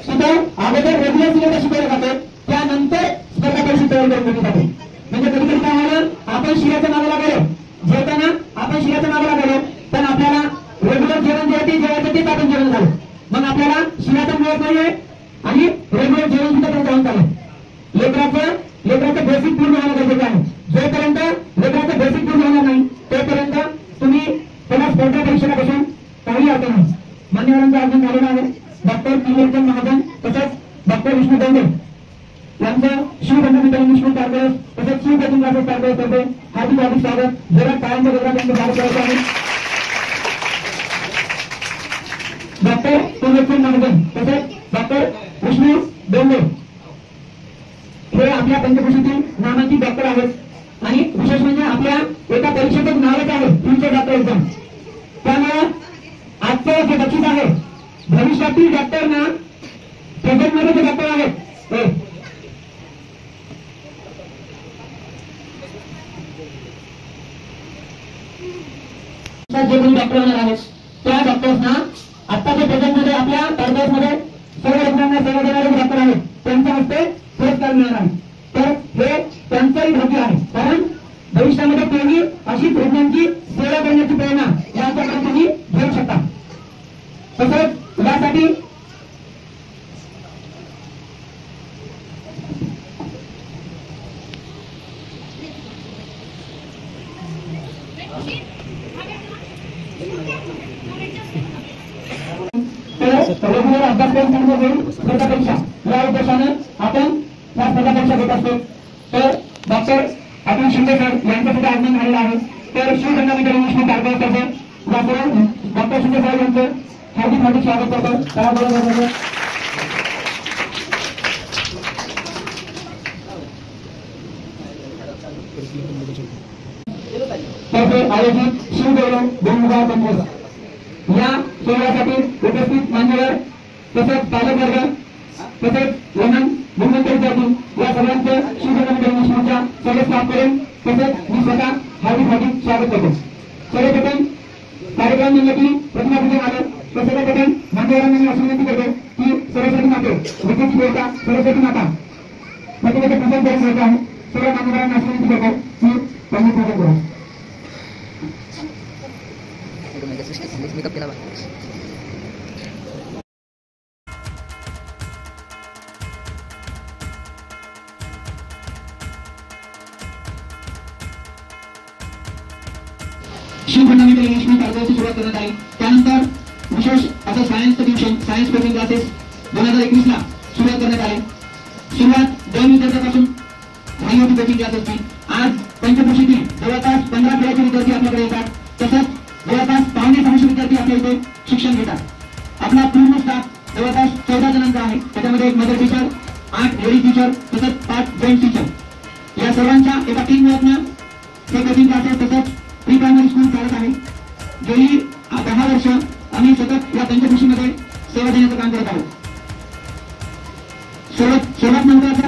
तिथं अगोदर regular syllabus शिकवलं जातं, त्यानंतर स्पर्धा परीक्षा तयार करून घेतली जाते. म्हणजे कधी कधी काय झालं, आपण शिऱ्याच्या नावाला गेलो, जेवताना आपण शिऱ्याच्या नावाला गेलो, पण आपल्याला रेग्युलर जेवण जे ते जेवायचं तेच आपण जेवण झालं, मग आपल्याला शिऱ्याचं मिळत नाहीये आणि रेग्युलर जेवण सुद्धा त्यांचं होऊन चाललं. लेकराचं बेसिक पूर्ण होणं गरजेचं आहे. जोपर्यंत लेकराचं बेसिक पूर्ण होणार नाही तोपर्यंत तुम्ही त्याला स्पर्धा परीक्षेला बसून काही अर्थ नाही. मान्यवरांचं अर्जुन झालेलं आहे. डॉक्टर त्रिलोचन महाजन तसंच डॉक्टर विष्णू दौंडे यांचं शिवबंधू इंग्लिश स्कूल कारभार तसंच शिव कोचिंग क्लासेस कारभार करते. हार्दिक हार्दिक स्वागत. जरा काळांच्या गजरात त्यांचं भारत करायचं आहे. डॉक्टर त्रिलोचन महाजन तसंच डॉक्टर विष्णू दौंडे हे आपल्या पंचकृषीतील नामांकित डॉक्टर आहेत आणि विशेष म्हणजे आपल्या एका परीक्षेचं नावच आहे फ्युचर डॉक्टर एक्झाम. त्यामुळे आजचं जे बक्षीस आहे भविष्यातील डॉक्टरना प्रेझेंटमध्ये जे डॉक्टर आहेत जे कोणी डॉक्टर होणार आहेत त्या डॉक्टर्सना आता जे प्रेझेंटमध्ये आपल्या मध्ये सर्व रुग्णांना सेवा देणारे डॉक्टर आहेत त्यांच्या हस्ते पुरस्कार मिळणार आहे. तर हे त्यांचंही भाग्य आहे, कारण भविष्यामध्ये तुम्ही अशी रुग्णांची सेवा करण्याची प्रेरणा यांच्याकडे तुम्ही घेऊ शकता. तसंच यासाठी रेग्युलर अभ्यासक्रम होईल स्पर्धा परीक्षा या उद्देशाने आपण या स्पर्धा परीक्षा घेत असतो. तर डॉक्टर अतुल शिंदे सर यांचं सुद्धा आगमन झालेलं आहे. तर शिवगंगानगर इंग्लिश स्कूल कारभार करते डॉक्टर शिंदे साहेब यांचं हार्दिक हार्दिक स्वागत करतो. त्याबरोबर आयोजित शिवगौरव 2025 या सोहळ्यासाठी उपस्थित मान्यवर तसंच पालक वर्ग तसंच लहान गुणवंत विद्यार्थी या सगळ्यांचं शिवगंगानगर इंग्लिश स्कूलच्या सगळे स्टाफ करून तसंच मी स्वतः हार्दिक हार्दिक स्वागत करतो. सर्वप्रथम कार्यक्रम निमित्ताने प्रतिमापूजन आलं तर सर्वप्रथम मान्यवरांना मी अशी विनंती करतो की सरस्वती माते विद्येची देवता सरस्वती माता प्रतिमेचे पूजन करून घ्यायचं आहे. सर्व मान्यवरांना अशी विनंती करतो की त्यांनी पूजन करू. मेकअप केला शिवगंगानगर इंग्लिश स्कूल कारभाराची सुरुवात करण्यात आली. त्यानंतर विशेष असं सायन्सचं ट्युशन सायन्स कोचिंग क्लासेस 2021 ला सुरुवात करण्यात आली. सुरुवात 2 विद्यार्थ्यांपासून झाली होती कोचिंग क्लासेसची. आज पंचकृषीतील जवळपास 15 खेळाचे विद्यार्थी आपल्याकडे येतात. तसंच जवळपास 550 विद्यार्थी आपल्या इथे शिक्षण घेतात. आपला पूर्ण स्टाफ जवळपास 14 जणांचा आहे. त्याच्यामध्ये एक मदर टीचर 8 लेडी टीचर तसंच 5 जेंट्स टीचर या सर्वांच्या एका टीम वर्कनं हे कोचिंग क्लासेस तसंच प्री प्रायमरी स्कूल चालत आहे. गेली 10 वर्ष आम्ही सतत या पंचकृषीमध्ये सेवा देण्याचं काम करत आहोत. सर्वात महत्त्वाचं